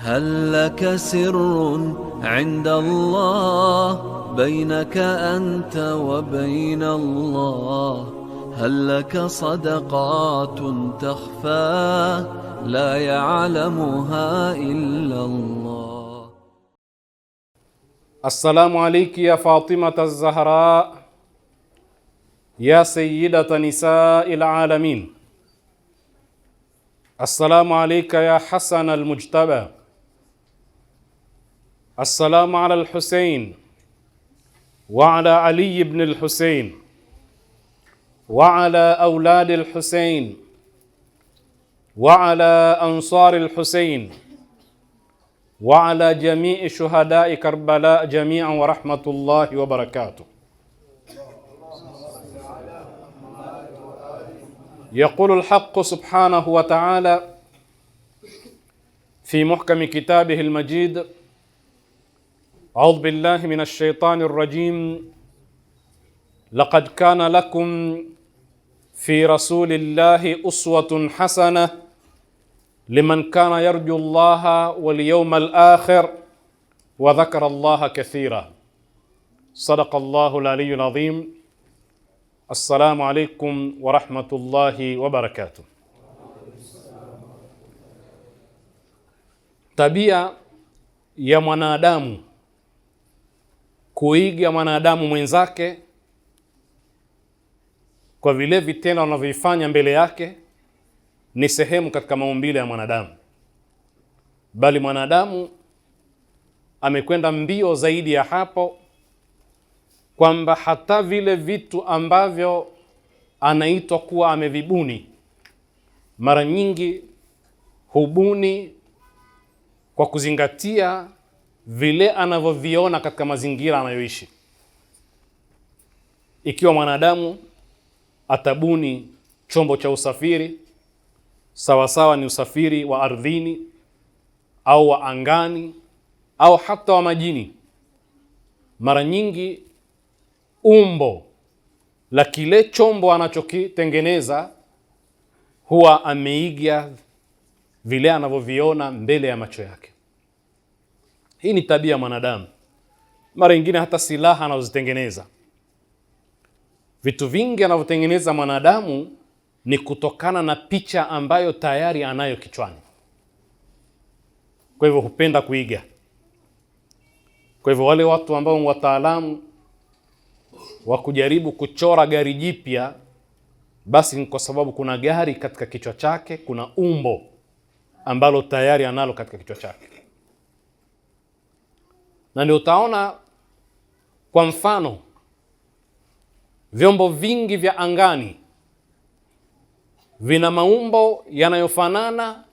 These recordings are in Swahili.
هل لك سر عند الله بينك أنت وبين الله؟ هل لك صدقات تخفى لا يعلمها إلا الله؟ السلام عليك يا فاطمة الزهراء يا سيدة نساء العالمين. السلام عليك يا حسن المجتبى. السلام على الحسين وعلى علي بن الحسين وعلى أولاد الحسين وعلى أنصار الحسين وعلى جميع شهداء كربلاء جميعا ورحمة الله وبركاته. يقول الحق سبحانه وتعالى في محكم كتابه المجيد: أعوذ بالله من الشيطان الرجيم. لقد كان لكم في رسول الله أسوة حسنة لمن كان يرجو الله واليوم الآخر وذكر الله كثيرا. صدق الله العلي العظيم. Assalamu alaikum wa rahmatullahi wa barakatuh. Tabia ya mwanadamu kuiga mwanadamu mwenzake kwa vile vitendo anavyofanya mbele yake ni sehemu katika maumbile ya mwanadamu, bali mwanadamu amekwenda mbio zaidi ya hapo, kwamba hata vile vitu ambavyo anaitwa kuwa amevibuni, mara nyingi hubuni kwa kuzingatia vile anavyoviona katika mazingira anayoishi. Ikiwa mwanadamu atabuni chombo cha usafiri, sawasawa ni usafiri wa ardhini au wa angani au hata wa majini, mara nyingi umbo la kile chombo anachokitengeneza huwa ameiga vile anavyoviona mbele ya macho yake. Hii ni tabia ya mwanadamu. Mara nyingine hata silaha anazozitengeneza, vitu vingi anavyotengeneza mwanadamu ni kutokana na picha ambayo tayari anayo kichwani. Kwa hivyo hupenda kuiga. Kwa hivyo wale watu ambao wataalamu wa kujaribu kuchora gari jipya, basi ni kwa sababu kuna gari katika kichwa chake, kuna umbo ambalo tayari analo katika kichwa chake. Na ndio utaona kwa mfano vyombo vingi vya angani vina maumbo yanayofanana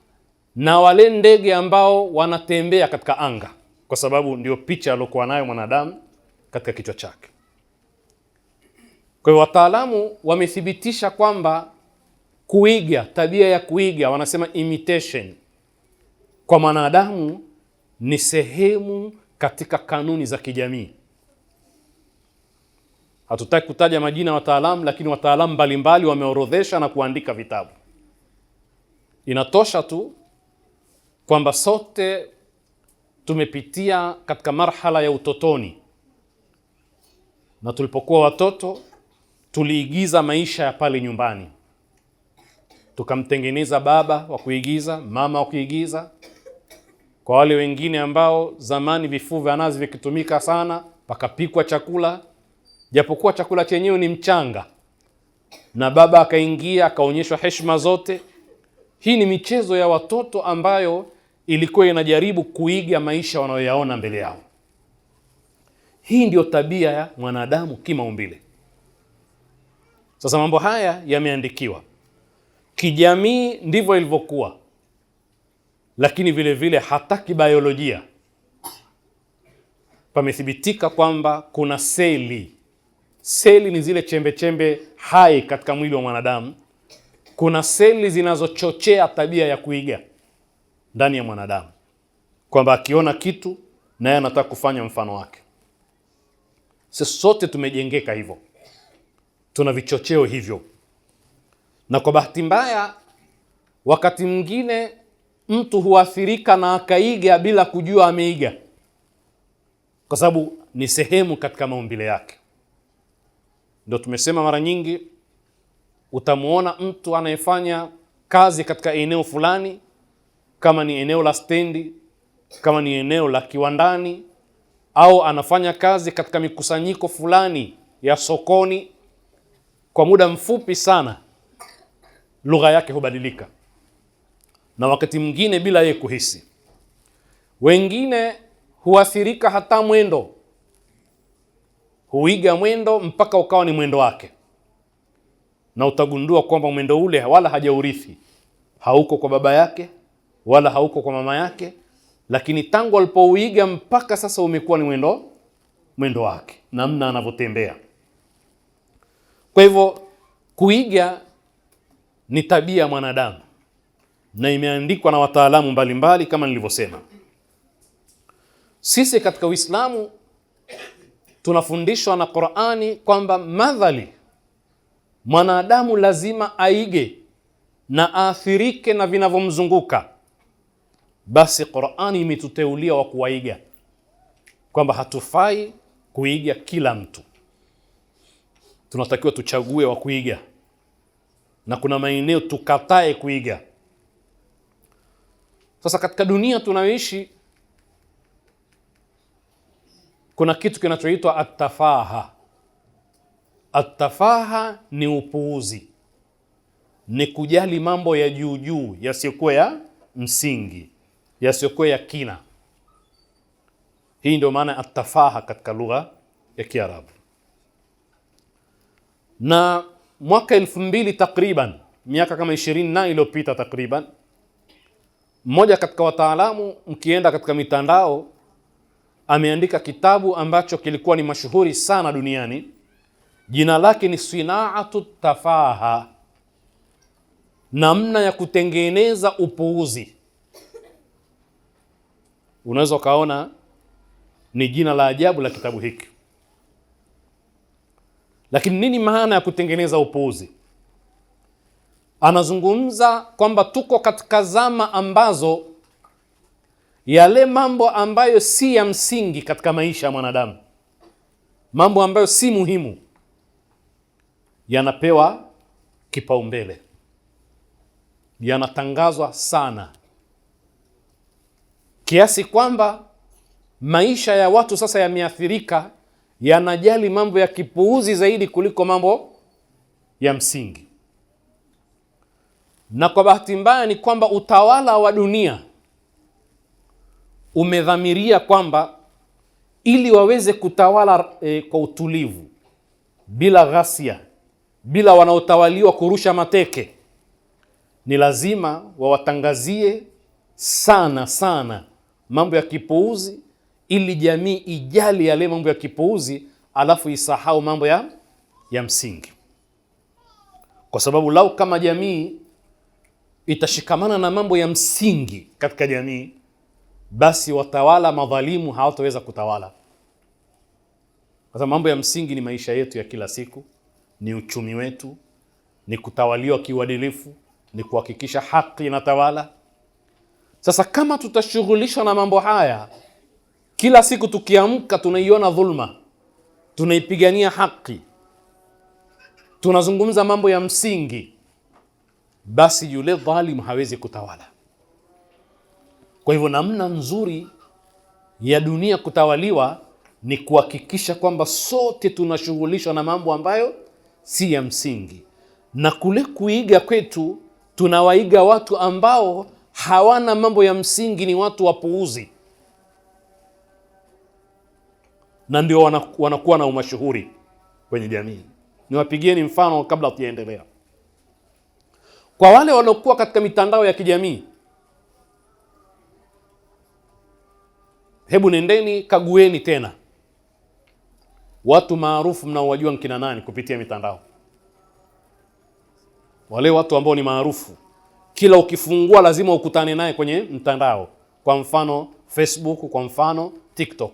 na wale ndege ambao wanatembea katika anga, kwa sababu ndio picha aliyokuwa nayo mwanadamu katika kichwa chake. Kwa hiyo wataalamu wamethibitisha kwamba kuiga, tabia ya kuiga, wanasema imitation, kwa mwanadamu ni sehemu katika kanuni za kijamii. Hatutaki kutaja majina ya wataalamu, lakini wataalamu mbalimbali wameorodhesha na kuandika vitabu. Inatosha tu kwamba sote tumepitia katika marhala ya utotoni, na tulipokuwa watoto tuliigiza maisha ya pale nyumbani. Tukamtengeneza baba wa kuigiza, mama wa kuigiza. Kwa wale wengine ambao zamani vifuu vya nazi vikitumika sana, pakapikwa chakula, japokuwa chakula chenyewe ni mchanga, na baba akaingia akaonyeshwa heshima zote. Hii ni michezo ya watoto ambayo ilikuwa inajaribu kuiga maisha wanayoyaona mbele yao. Hii ndio tabia ya mwanadamu kimaumbile. Sasa mambo haya yameandikiwa. Kijamii ndivyo ilivyokuwa, lakini vile vile hata kibiolojia pamethibitika kwamba kuna seli. Seli ni zile chembe chembe hai katika mwili wa mwanadamu. Kuna seli zinazochochea tabia ya kuiga ndani ya mwanadamu, kwamba akiona kitu naye anataka kufanya mfano wake. Sisi sote tumejengeka hivyo, tuna vichocheo hivyo. Na kwa bahati mbaya wakati mwingine mtu huathirika na akaiga bila kujua ameiga, kwa sababu ni sehemu katika maumbile yake. Ndio tumesema mara nyingi, utamuona mtu anayefanya kazi katika eneo fulani, kama ni eneo la stendi, kama ni eneo la kiwandani, au anafanya kazi katika mikusanyiko fulani ya sokoni, kwa muda mfupi sana lugha yake hubadilika, na wakati mwingine bila yeye kuhisi. Wengine huathirika hata mwendo, huiga mwendo mpaka ukawa ni mwendo wake, na utagundua kwamba mwendo ule wala hajaurithi, hauko kwa baba yake wala hauko kwa mama yake, lakini tangu alipouiga mpaka sasa umekuwa ni mwendo wake, namna anavyotembea. Kwa hivyo kuiga ni tabia ya mwanadamu, na imeandikwa na wataalamu mbalimbali kama nilivyosema. Sisi katika Uislamu tunafundishwa na Qur'ani kwamba madhali mwanadamu lazima aige na aathirike na vinavyomzunguka, basi Qur'ani imetuteulia wa kuwaiga, kwamba hatufai kuiga kila mtu, tunatakiwa tuchague wa kuiga, na kuna maeneo tukatae kuiga. Sasa katika dunia tunayoishi kuna kitu kinachoitwa at-tafaha. At-tafaha ni upuuzi, ni kujali mambo ya juu juu yasiyokuwa ya msingi, yasiyokuwa ya kina. Hii ndio maana at-tafaha katika lugha ya Kiarabu. Na mwaka 2000 takriban, miaka kama 20 na iliyopita takriban, mmoja katika wataalamu, mkienda katika mitandao, ameandika kitabu ambacho kilikuwa ni mashuhuri sana duniani. Jina lake ni Sinaatu Tafaha, namna ya kutengeneza upuuzi. Unaweza ukaona ni jina la ajabu la kitabu hiki, lakini nini maana ya kutengeneza upuuzi? Anazungumza kwamba tuko katika zama ambazo yale mambo ambayo si ya msingi katika maisha ya mwanadamu, mambo ambayo si muhimu, yanapewa kipaumbele, yanatangazwa sana, kiasi kwamba maisha ya watu sasa yameathirika, yanajali mambo ya kipuuzi zaidi kuliko mambo ya msingi. Na kwa bahati mbaya ni kwamba utawala wa dunia umedhamiria kwamba ili waweze kutawala kwa utulivu, bila ghasia, bila wanaotawaliwa kurusha mateke, ni lazima wawatangazie sana sana mambo ya kipuuzi, ili jamii ijali yale mambo ya kipuuzi, alafu isahau mambo ya msingi. Kwa sababu lau kama jamii itashikamana na mambo ya msingi katika jamii, basi watawala madhalimu hawataweza kutawala. Kwa sababu mambo ya msingi ni maisha yetu ya kila siku, ni uchumi wetu, ni kutawaliwa kiuadilifu, ni kuhakikisha haki inatawala. Sasa kama tutashughulishwa na mambo haya, kila siku tukiamka tunaiona dhulma, tunaipigania haki, tunazungumza mambo ya msingi, basi yule dhalim hawezi kutawala. Kwa hivyo namna nzuri ya dunia kutawaliwa ni kuhakikisha kwamba sote tunashughulishwa na mambo ambayo si ya msingi. Na kule kuiga kwetu, tunawaiga watu ambao hawana mambo ya msingi, ni watu wapuuzi, na ndio wanakuwa na umashuhuri kwenye jamii. Niwapigieni mfano kabla tuendelea. Kwa wale waliokuwa katika mitandao ya kijamii, hebu nendeni kagueni tena watu maarufu mnaowajua nkina nani kupitia mitandao. Wale watu ambao ni maarufu, kila ukifungua lazima ukutane naye kwenye mtandao. Kwa mfano Facebook, kwa mfano TikTok.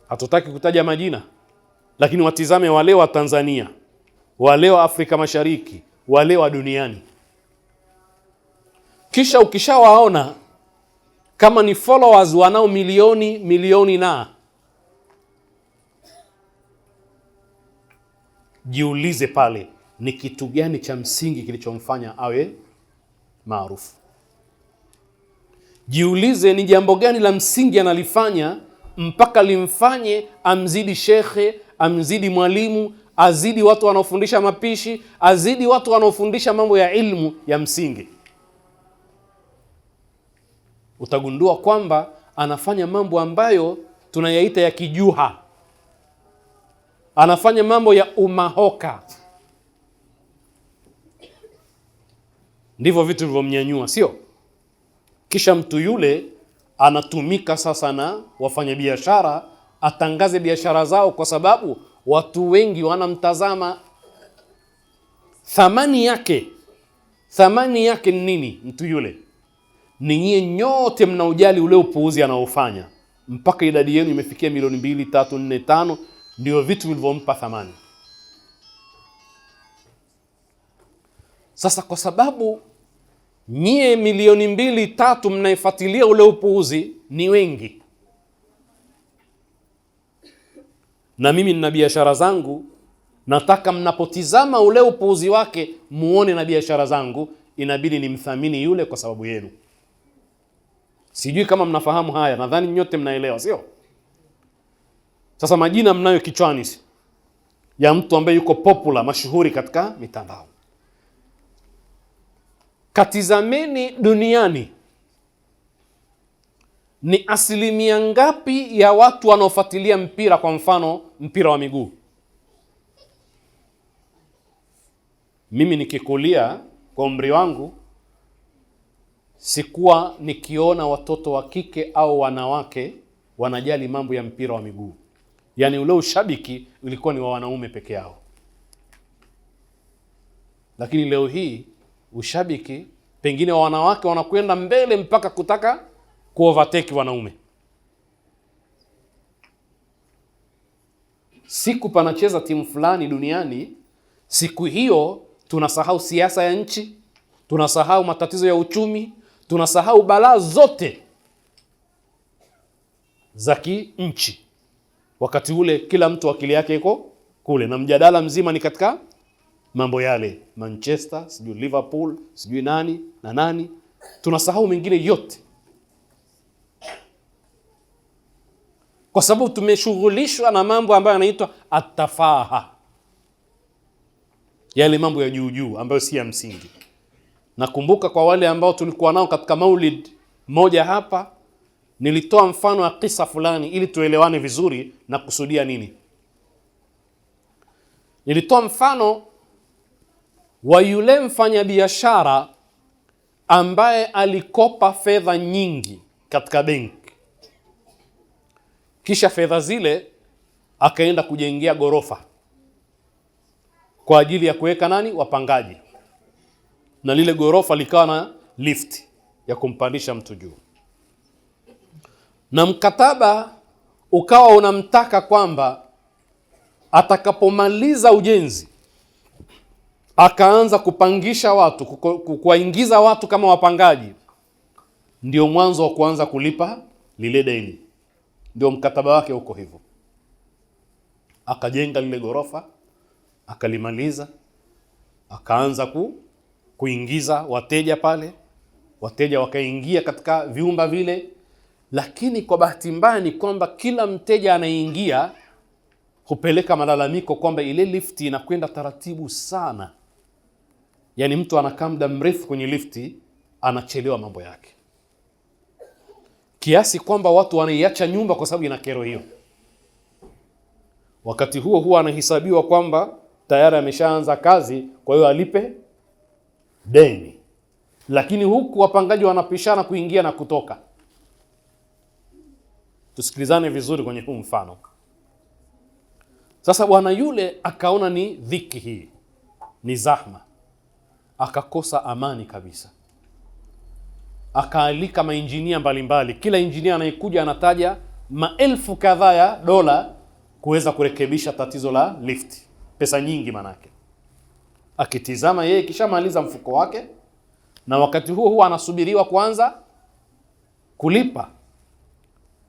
Hatutaki kutaja majina, lakini watizame wale wa Tanzania, wale wa Afrika Mashariki, wale wa duniani. Kisha ukishawaona kama ni followers wanao milioni na, jiulize pale ni kitu gani cha msingi kilichomfanya awe maarufu. Jiulize ni jambo gani la msingi analifanya mpaka limfanye amzidi shekhe, amzidi mwalimu, azidi watu wanaofundisha mapishi, azidi watu wanaofundisha mambo ya ilmu ya msingi. Utagundua kwamba anafanya mambo ambayo tunayaita ya kijuha. Anafanya mambo ya umahoka. Ndivyo vitu vilivyomnyanyua, sio? Kisha mtu yule anatumika sasa na wafanyabiashara atangaze biashara zao, kwa sababu watu wengi wanamtazama. Thamani yake ni nini? Mtu yule ni nyie nyote mnaujali ule upuuzi anaofanya, mpaka idadi yenu imefikia milioni 2, 3, 4, 5. Ndio vitu vilivyompa thamani. Sasa kwa sababu nyie milioni 2, 3 mnaifuatilia ule upuuzi ni wengi, na mimi nina biashara zangu, nataka mnapotizama ule upuuzi wake muone na biashara zangu, inabidi nimthamini yule kwa sababu yenu. Sijui kama mnafahamu haya, nadhani nyote mnaelewa, sio? Sasa majina mnayo kichwani ya mtu ambaye yuko popular, mashuhuri katika mitandao. Katizameni duniani, ni asilimia ngapi ya watu wanaofuatilia mpira, kwa mfano mpira wa miguu? Mimi nikikulia kwa umri wangu sikuwa nikiona watoto wa kike au wanawake wanajali mambo ya mpira wa miguu. Yaani ule ushabiki ulikuwa ni wa wanaume peke yao. Lakini leo hii ushabiki pengine wa wanawake wanakwenda mbele mpaka kutaka kuovertake wanaume. Siku panacheza timu fulani duniani, siku hiyo tunasahau siasa ya nchi, tunasahau matatizo ya uchumi, tunasahau balaa zote za kinchi. Wakati ule kila mtu akili yake iko kule, na mjadala mzima ni katika mambo yale, Manchester, sijui Liverpool, sijui nani na nani. Tunasahau mengine yote, kwa sababu tumeshughulishwa na mambo ambayo yanaitwa atafaha, yale mambo ya juu juu ambayo si ya msingi. Nakumbuka kwa wale ambao tulikuwa nao katika maulid moja hapa, nilitoa mfano wa kisa fulani ili tuelewane vizuri na kusudia nini. Nilitoa mfano wa yule mfanyabiashara ambaye alikopa fedha nyingi katika benki, kisha fedha zile akaenda kujengea gorofa kwa ajili ya kuweka wapangaji, na lile gorofa likawa na lift ya kumpandisha mtu juu, na mkataba ukawa unamtaka kwamba atakapomaliza ujenzi akaanza kupangisha watu, kuwaingiza watu kama wapangaji, ndio mwanzo wa kuanza kulipa lile deni. Ndio mkataba wake uko hivyo. Akajenga lile gorofa, akalimaliza, akaanza kuingiza wateja pale. Wateja wakaingia katika viumba vile, lakini kwa bahati mbaya ni kwamba kila mteja anaingia hupeleka malalamiko kwamba ile lifti inakwenda taratibu sana. Yaani mtu anakaa muda mrefu kwenye lifti, anachelewa mambo yake, kiasi kwamba watu wanaiacha nyumba kwa sababu ina kero hiyo. Wakati huo anahesabiwa kwamba tayari ameshaanza kazi, kwa hiyo alipe deni. Lakini huku wapangaji wanapishana kuingia na kutoka. Tusikilizane vizuri kwenye huu mfano. Sasa bwana yule akaona ni dhiki hii, ni zahma, akakosa amani kabisa. Akaalika mainjinia mbalimbali. Kila injinia anayekuja anataja maelfu kadhaa ya dola kuweza kurekebisha tatizo la lift. Pesa nyingi manake. Akitizama yeye kisha maliza mfuko wake, na wakati huo anasubiriwa kuanza kulipa.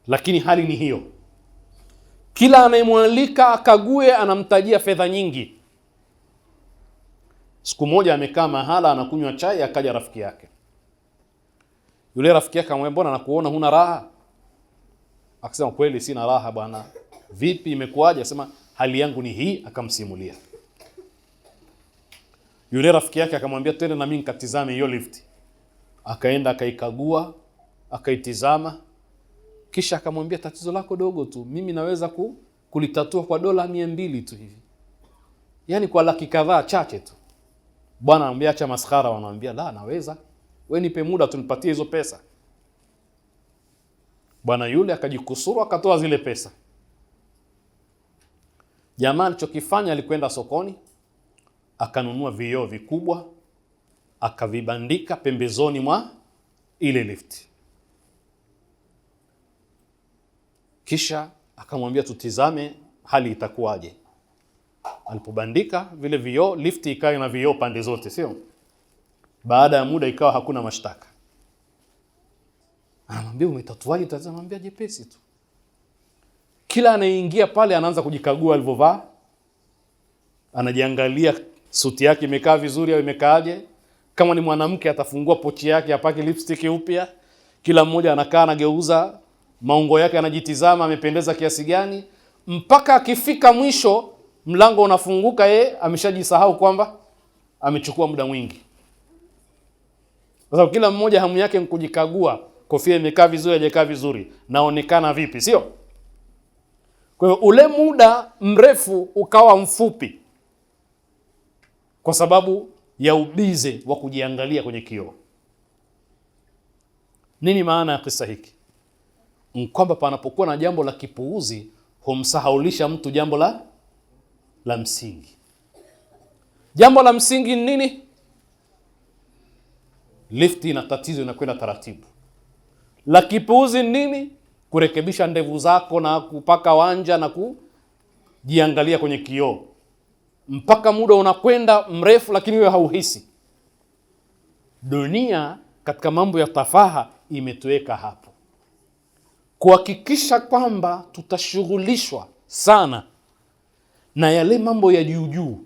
Lakini hali ni hiyo, kila anayemwalika akague anamtajia fedha nyingi. Siku moja amekaa mahala anakunywa chai, akaja rafiki yake. Yule rafiki yake akamwambia, mbona nakuona huna raha? Akasema, kweli sina raha bwana. Vipi, imekuwaje? Akasema, hali yangu ni hii. Akamsimulia. Yule rafiki yake akamwambia, twende na mimi nikatizame hiyo lift. Akaenda akaikagua, akaitizama, kisha akamwambia, tatizo lako dogo tu, mimi naweza kulitatua kwa $200 tu hivi, yani kwa laki kadhaa chache tu. Bwana anamwambia, acha maskhara. Wanamwambia, la, naweza, wewe nipe muda tu nipatie hizo pesa. Bwana yule akajikusuru, akatoa zile pesa. Jamaa alichokifanya, alikwenda sokoni, akanunua vioo vikubwa, akavibandika pembezoni mwa ile lifti. Kisha akamwambia, tutizame hali itakuwaje. Alipobandika vile vioo, lifti ikawa na vioo pande zote, sio? Baada ya muda ikawa hakuna mashtaka. Anamwambia, umetatuaje tatizo? Anamwambia, jepesi tu. Kila anayeingia pale anaanza kujikagua alivyovaa, anajiangalia suti yake imekaa vizuri au imekaaje. Kama ni mwanamke atafungua pochi yake apake lipstick upya. Kila mmoja anakaa anageuza maungo yake, anajitizama amependeza kiasi gani, mpaka akifika mwisho mlango unafunguka, yeye ameshajisahau kwamba amechukua muda mwingi. Sasa kila mmoja hamu yake mkujikagua, kofia imekaa vizuri haijakaa vizuri, naonekana vipi, sio? Kwa hiyo ule muda mrefu ukawa mfupi kwa sababu ya ubize wa kujiangalia kwenye kioo. Nini maana ya kisa hiki? Kwamba panapokuwa na jambo la kipuuzi humsahaulisha mtu jambo la msingi. Jambo la msingi ni nini? Lifti ina tatizo, inakwenda taratibu. La kipuuzi ni nini? Kurekebisha ndevu zako na kupaka wanja na kujiangalia kwenye kioo. Mpaka muda unakwenda mrefu lakini wewe hauhisi. Dunia katika mambo ya tafaha imetuweka hapo, kuhakikisha kwamba tutashughulishwa sana na yale mambo ya juu juu,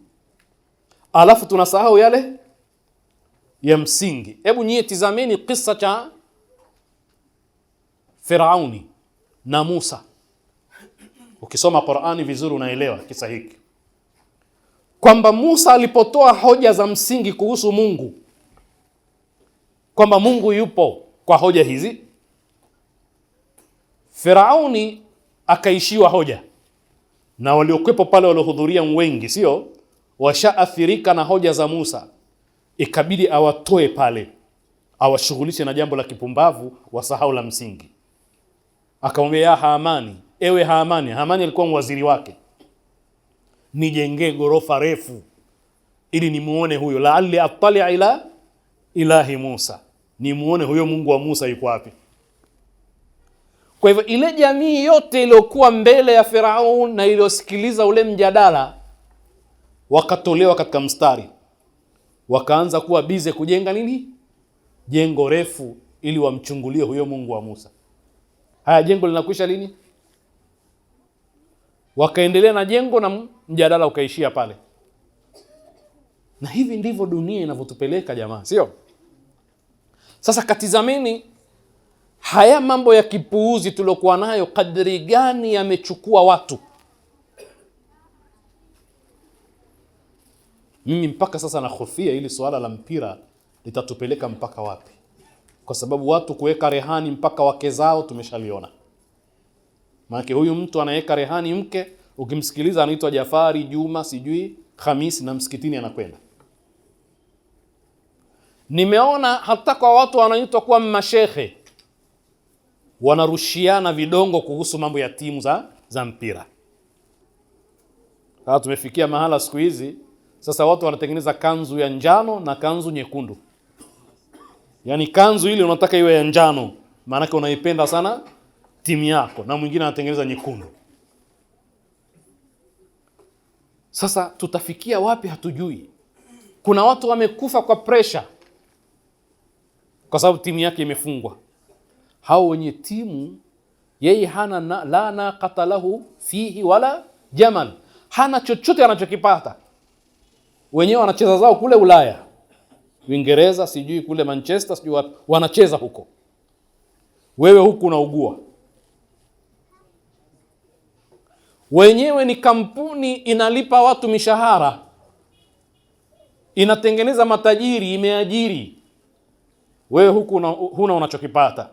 alafu tunasahau yale ya msingi. Hebu nyie tizameni kisa cha Firauni na Musa. Ukisoma Qur'ani vizuri unaelewa kisa hiki, kwamba Musa alipotoa hoja za msingi kuhusu Mungu, kwamba Mungu yupo kwa hoja hizi, Firauni akaishiwa hoja, na waliokuwepo pale waliohudhuria wengi, sio? Washaathirika na hoja za Musa. Ikabidi awatoe pale, awashughulishe na jambo la kipumbavu, wasahau la msingi. Akamwambia, ya Hamani, ewe Hamani. Hamani alikuwa waziri wake, nijengee gorofa refu ili nimuone huyo, la'alli attali'a ila ilahi Musa, nimuone huyo Mungu wa Musa yuko wapi. Kwa hivyo ile jamii yote iliyokuwa mbele ya Firaun na iliyosikiliza ule mjadala wakatolewa katika mstari, wakaanza kuwa bize kujenga nini? Jengo refu ili wamchungulie huyo Mungu wa Musa. Haya, jengo linakwisha lini? Wakaendelea na jengo na mjadala ukaishia pale. Na hivi ndivyo dunia inavyotupeleka jamaa, sio? Sasa katizameni haya mambo ya kipuuzi tuliokuwa nayo, kadri gani yamechukua watu. Mimi mpaka sasa nahofia ili swala la mpira litatupeleka mpaka wapi, kwa sababu watu kuweka rehani mpaka wake zao tumeshaliona. Maana huyu mtu anaweka rehani mke, ukimsikiliza anaitwa Jafari, Juma, sijui Hamisi, na msikitini anakwenda. Nimeona hata kwa watu wanaitwa kuwa mashehe wanarushiana vidongo kuhusu mambo ya timu za mpira. Sasa tumefikia mahala siku hizi, sasa watu wanatengeneza kanzu ya njano na kanzu nyekundu. Yaani kanzu ile unataka iwe ya njano, maana yake unaipenda sana timu yako, na mwingine anatengeneza nyekundu. Sasa tutafikia wapi hatujui. Kuna watu wamekufa kwa pressure. kwa sababu timu yake imefungwa. Hao wenye timu, yeye hana la naqata lahu fihi wala jamal, hana chochote anachokipata. Wenyewe wanacheza zao kule Ulaya, Uingereza, sijui kule Manchester, sijui wapi, wanacheza huko. Wewe huku unaugua. Wenyewe ni kampuni inalipa watu mishahara, inatengeneza matajiri, imeajiri. Wewe huku huna unachokipata,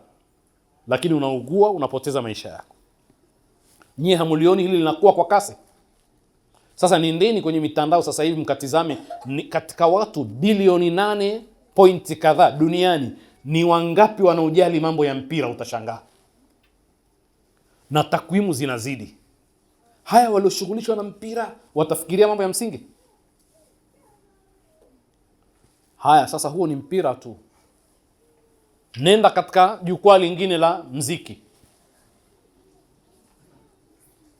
lakini unaugua, unapoteza maisha yako. Nyie hamulioni hili linakuwa kwa kasi? Sasa nendeni kwenye mitandao sasa hivi mkatizame, katika watu bilioni 8 point kadhaa duniani, ni wangapi wanaojali mambo ya mpira? Utashangaa. Na takwimu zinazidi. Haya walioshughulishwa na mpira watafikiria mambo ya msingi? Haya, sasa huo ni mpira tu. Nenda katika jukwaa lingine la mziki,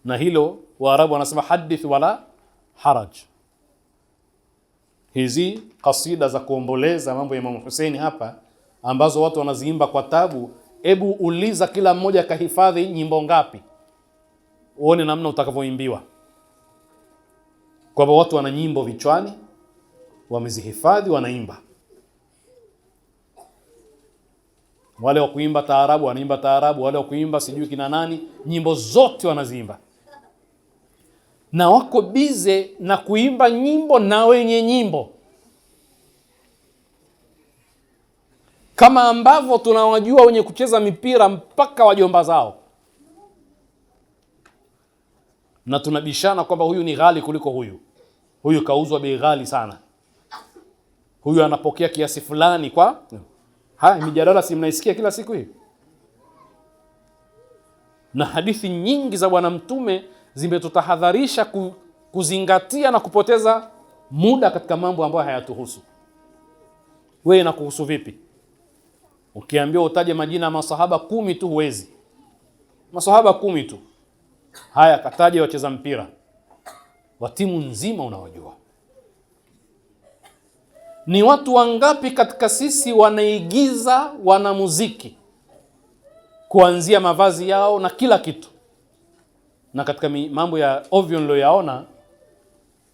na hilo Waarabu wanasema hadith wala haraj. Hizi kasida za kuomboleza mambo ya Imam Hussein hapa, ambazo watu wanaziimba kwa tabu, hebu uliza kila mmoja kahifadhi nyimbo ngapi, uone namna utakavyoimbiwa. Kwa watu wana nyimbo vichwani, wamezihifadhi, wanaimba. Wale wa kuimba taarabu wanaimba taarabu, wale wa kuimba sijui kina nani, nyimbo zote wanaziimba. Na wako bize na kuimba nyimbo na wenye nyimbo, kama ambavyo tunawajua wenye kucheza mipira mpaka wajomba zao, na tunabishana kwamba huyu ni ghali kuliko huyu, huyu kauzwa bei ghali sana, huyu anapokea kiasi fulani. Kwa haya mijadala si mnaisikia kila siku hii? Na hadithi nyingi za Bwana Mtume zimetutahadharisha kuzingatia na kupoteza muda katika mambo ambayo hayatuhusu. Wewe na kuhusu vipi? Ukiambiwa utaje majina ya masahaba 10 tu huwezi. Masahaba 10 tu. Haya, kataje wacheza mpira wa timu nzima unawajua. Ni watu wangapi katika sisi wanaigiza wanamuziki, kuanzia mavazi yao na kila kitu. Na katika mambo ya ovyo niloyaona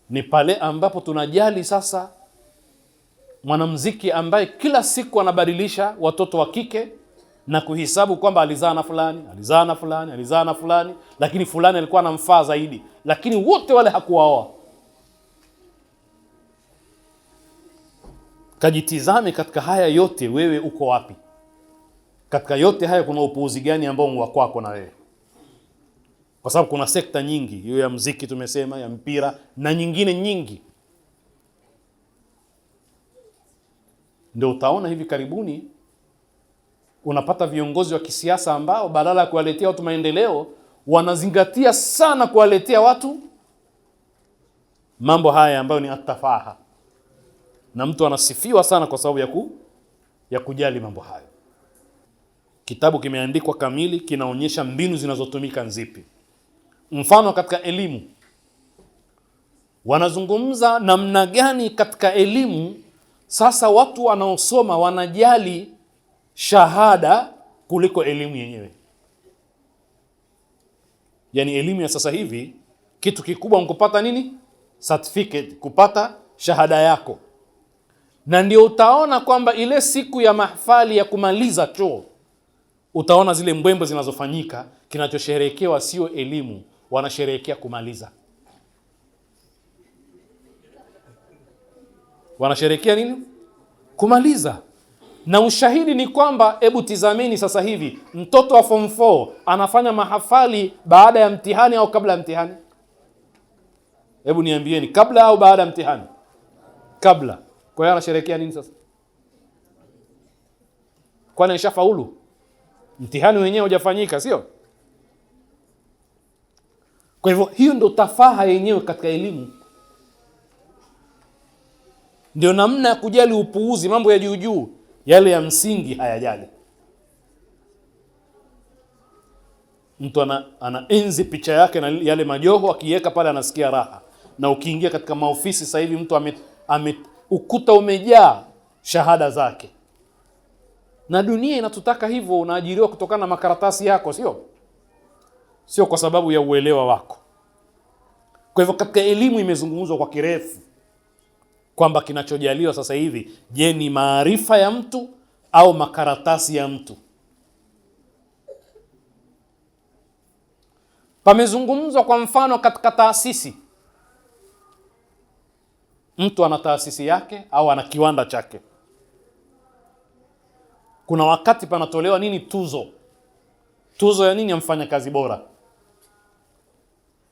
ni pale ambapo tunajali sasa mwanamuziki ambaye kila siku anabadilisha watoto wa kike na kuhisabu kwamba alizaa na fulani, alizaa na fulani, alizaa na fulani, lakini fulani alikuwa anamfaa zaidi, lakini wote wale hakuwaoa. Kajitizame katika haya yote, wewe uko wapi? Katika yote haya kuna upuuzi gani ambao ni wako na wewe? Kwa sababu kuna sekta nyingi, hiyo ya muziki tumesema, ya mpira na nyingine nyingi. Ndio utaona hivi karibuni unapata viongozi wa kisiasa ambao badala ya kuwaletea watu maendeleo, wanazingatia sana kuwaletea watu mambo haya ambayo ni atafaha. Na mtu anasifiwa sana kwa sababu ya kujali mambo hayo. Kitabu kimeandikwa kamili, kinaonyesha mbinu zinazotumika nzipi. Mfano katika elimu, wanazungumza namna gani katika elimu sasa watu wanaosoma wanajali shahada kuliko elimu yenyewe. Yani elimu ya sasa hivi kitu kikubwa kupata nini? Certificate, kupata shahada yako. Na ndio utaona kwamba ile siku ya mahafali ya kumaliza chuo, utaona zile mbwembe zinazofanyika, kinachosherehekewa sio elimu, wanasherehekea kumaliza. Wanasherehekea nini? Kumaliza. Na ushahidi ni kwamba, hebu tizameni sasa hivi, mtoto wa form 4 anafanya mahafali baada ya mtihani au kabla ya mtihani? Hebu niambieni, kabla au baada ya mtihani? Kabla. Kwa hiyo anasherehekea nini sasa? Kwani ishafaulu? Mtihani wenyewe hujafanyika, sio? Kwa hivyo hiyo ndio tafaha yenyewe katika elimu. Ndio namna ya kujali upuuzi, mambo ya juu yale ya msingi hayajali. Mtu anaenzi picha yake na yale majoho, akiweka pale anasikia raha. Na ukiingia katika maofisi sasa hivi mtu ukuta umejaa shahada zake. Na dunia inatutaka hivyo, unaajiriwa kutokana na makaratasi yako, sio kwa sababu ya uelewa wako. Kwa hivyo katika elimu imezungumzwa kwa kirefu kwamba kinachojaliwa sasa hivi, je, ni maarifa ya mtu au makaratasi ya mtu? Pamezungumzwa kwa mfano katika taasisi. Mtu ana taasisi yake au ana kiwanda chake. Kuna wakati panatolewa nini? Tuzo ya nini? Ya mfanyakazi bora.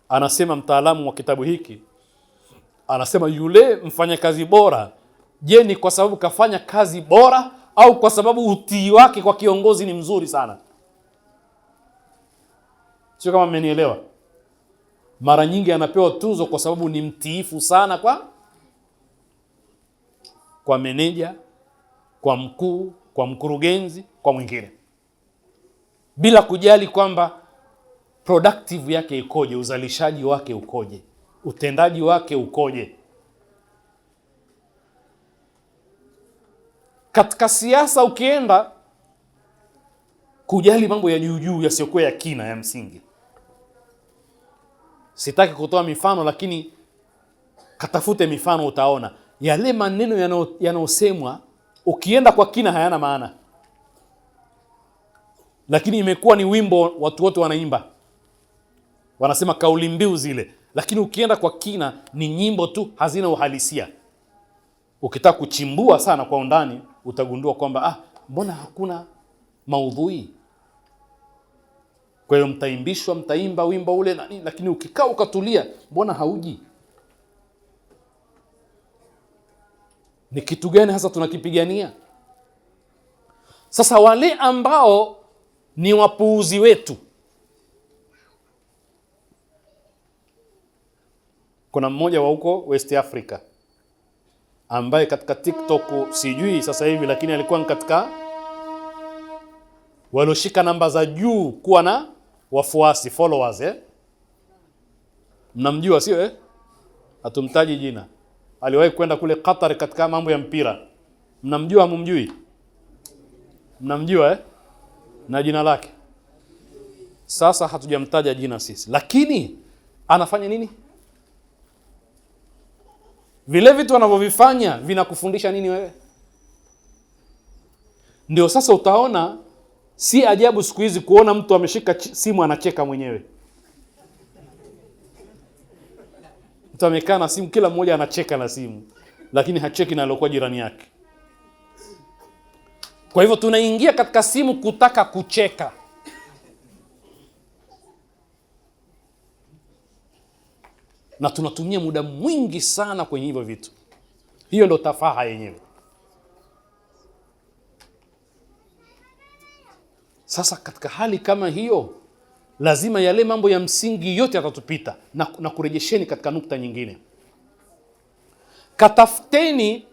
Anasema mtaalamu wa kitabu hiki, anasema yule mfanyakazi bora, je, ni kwa sababu kafanya kazi bora au kwa sababu utii wake kwa kiongozi ni mzuri sana? Sio kama mmenielewa. Mara nyingi anapewa tuzo kwa sababu ni mtiifu sana kwa meneja, kwa mkuu, kwa mkurugenzi, kwa mwingine, bila kujali kwamba productive yake ikoje, uzalishaji wake ukoje, utendaji wake ukoje. Katika siasa ukienda, kujali mambo ya juu yasiyokuwa ya kina, ya msingi. Sitaki kutoa mifano, lakini katafute mifano, utaona yale maneno yanayosemwa ukienda kwa kina hayana maana, lakini imekuwa ni wimbo, watu wote wanaimba, wanasema kauli mbiu zile, lakini ukienda kwa kina ni nyimbo tu, hazina uhalisia. Ukitaka kuchimbua sana kwa undani, utagundua kwamba mbona hakuna maudhui. Kwa hiyo mtaimbishwa, mtaimba wimbo ule na nini, lakini ukikaa ukatulia, mbona hauji? Ni kitu gani hasa tunakipigania? Sasa wale ambao ni wapuuzi wetu, kuna mmoja wa huko West Africa ambaye katika TikTok, sijui sasa hivi, lakini alikuwa katika walioshika namba za juu kuwa na wafuasi, followers. Mnamjua sio? Hatumtaji jina. Aliwahi kwenda kule Qatar katika mambo ya mpira. Mnamjua, mumjui? Mnamjua na jina lake. Sasa hatujamtaja jina sisi, lakini anafanya nini? Vile vitu anavyovifanya vinakufundisha nini wewe? Ndio sasa utaona si ajabu siku hizi kuona mtu ameshika simu anacheka mwenyewe. Mtu amekaa na simu, kila mmoja anacheka na simu, lakini hacheki na alokuwa jirani yake. Kwa hivyo tunaingia katika simu kutaka kucheka. Na tunatumia muda mwingi sana kwenye hivyo vitu. Hiyo ndo tafaha yenyewe. Sasa katika hali kama hiyo, lazima yale mambo ya msingi yote yatatupita na kurejesheni katika nukta nyingine. Katafuteni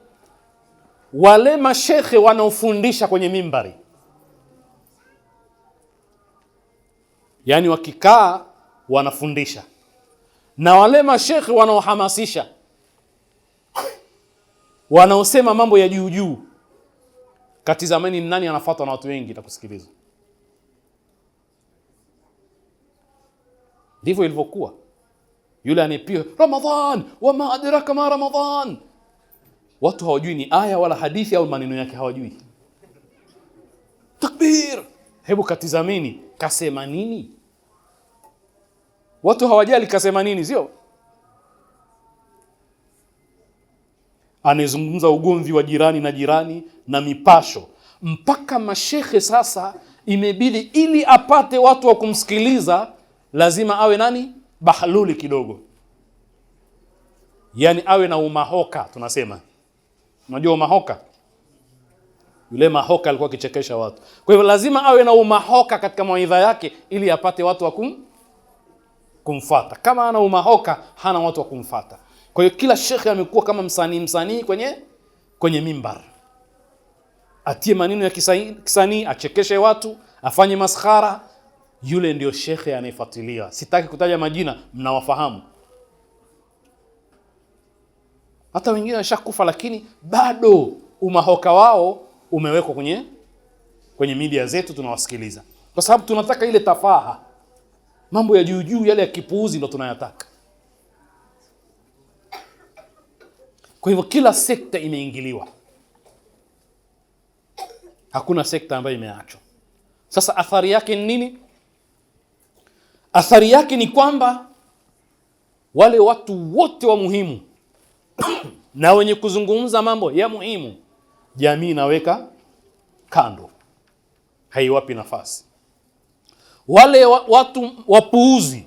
wale mashekhe wanaofundisha kwenye mimbari. Yaani wakikaa wanafundisha. Na wale mashekhe wanaohamasisha, wanaosema mambo ya juu. Katizameni nani anafuatwa na watu wengi na kusikiliza. Ndivyo ilivyokuwa. Yule anayepiga Ramadhan, wama adraka ma Ramadhan, watu hawajui ni aya wala hadithi au maneno yake hawajui. Takbir, hebu katizameni kasema nini? Watu hawajali kasema nini, sio? Anezungumza ugomvi wa jirani na jirani na mipasho, mpaka mashekhe sasa imebidi ili apate watu wa kumsikiliza lazima awe nani? Bahluli kidogo. Yaani awe na umahoka, tunasema. Unajua umahoka? Yule mahoka alikuwa akichekesha watu. Kwa hivyo lazima awe na umahoka katika mawaidha yake ili apate watu wa kumfuata. Kama ana umahoka, hana watu wa kumfuata. Kwa hiyo kila shekhe amekuwa kama msanii kwenye mimbar. Atie maneno ya kisanii, achekeshe watu, afanye maskhara. Yule ndio shekhe anayefuatilia. Sitaki kutaja majina, mnawafahamu. Hata wengine washakufa, lakini bado umahoka wao umewekwa kwenye media zetu tunawasikiliza, kwa sababu tunataka ile tafaha, mambo ya juu juu yale ya kipuuzi ndo tunayataka. Kwa hivyo kila sekta imeingiliwa, hakuna sekta ambayo imeachwa. Sasa athari yake ni nini? Athari yake ni kwamba wale watu wote wa muhimu na wenye kuzungumza mambo ya muhimu, jamii inaweka kando, haiwapi nafasi. Wale watu wapuuzi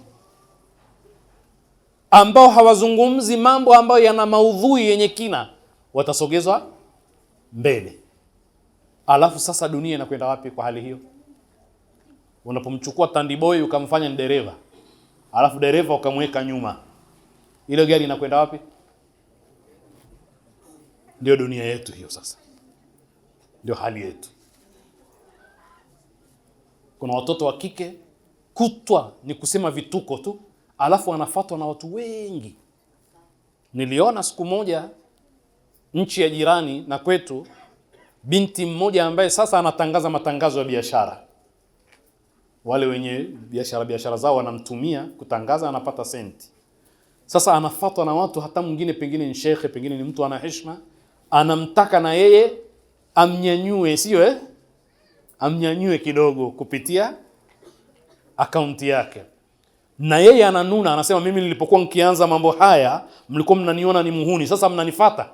ambao hawazungumzi mambo ambayo yana maudhui yenye kina, watasogezwa mbele. Alafu sasa dunia inakwenda wapi kwa hali hiyo? Unapomchukua tandiboy ukamfanya ni dereva, alafu dereva ukamweka nyuma, ile gari inakwenda wapi? Ndio dunia yetu hiyo sasa. Ndio hali yetu. Kuna watoto wa kike kutwa ni kusema vituko tu, alafu wanafuatwa na watu wengi. Niliona siku moja nchi ya jirani na kwetu, binti mmoja ambaye sasa anatangaza matangazo ya biashara. Wale wenye biashara zao wanamtumia kutangaza, anapata senti. Sasa anafuatwa na watu, hata mwingine pengine ni shekhe, pengine ni mtu ana heshima, anamtaka na yeye amnyanyue, sio amnyanyue kidogo kupitia akaunti yake. Na yeye ananuna, anasema mimi nilipokuwa nikianza mambo haya mlikuwa mnaniona ni muhuni, sasa mnanifuata.